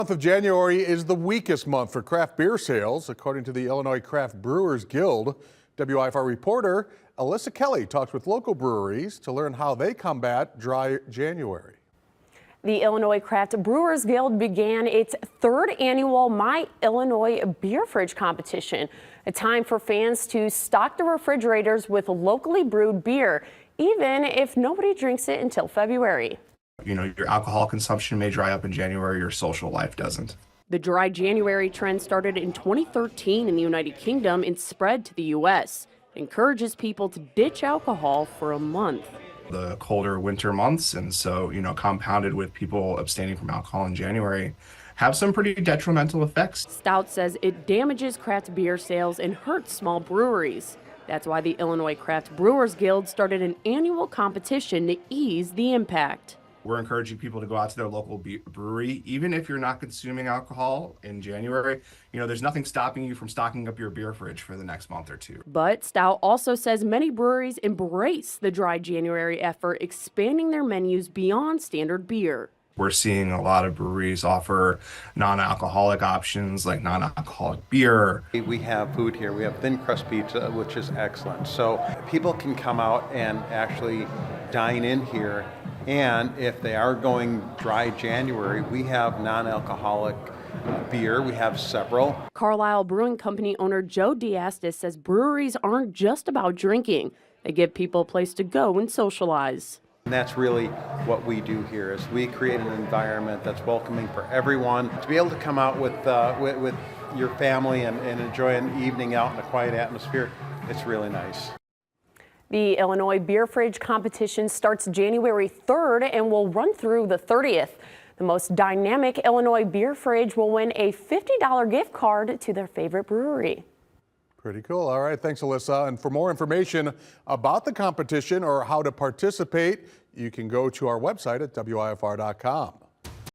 The month of January is the weakest month for craft beer sales, according to the Illinois Craft Brewers Guild. WIFR reporter Alyssa Kelly talks with local breweries to learn how they combat dry January. The Illinois Craft Brewers Guild began its third annual My Illinois Beer Fridge competition, a time for fans to stock the refrigerators with locally brewed beer, even if nobody drinks it until February. You know, your alcohol consumption may dry up in January, your social life doesn't. The dry January trend started in 2013 in the United Kingdom and spread to the U.S. It encourages people to ditch alcohol for a month. The colder winter months, and so, compounded with people abstaining from alcohol in January, have some pretty detrimental effects. Stout says it damages craft beer sales and hurts small breweries. That's why the Illinois Craft Brewers Guild started an annual competition to ease the impact. We're encouraging people to go out to their local brewery, even if you're not consuming alcohol in January. There's nothing stopping you from stocking up your beer fridge for the next month or two. But Stout also says many breweries embrace the dry January effort, expanding their menus beyond standard beer. We're seeing a lot of breweries offer non-alcoholic options like non-alcoholic beer. We have food here. We have thin crust pizza, which is excellent. So people can come out and actually dine in here. And if they are going dry January, we have non-alcoholic beer. We have several. Carlisle Brewing Company owner Joe Diastis says breweries aren't just about drinking. They give people a place to go and socialize. And that's really what we do here, is we create an environment that's welcoming for everyone. To be able to come out with your family and enjoy an evening out in a quiet atmosphere, it's really nice. The Illinois Beer Fridge competition starts January 3rd and will run through the 30th. The most dynamic Illinois beer fridge will win a $50 gift card to their favorite brewery. Pretty cool. All right. Thanks, Alyssa. And for more information about the competition or how to participate, you can go to our website at WIFR.com.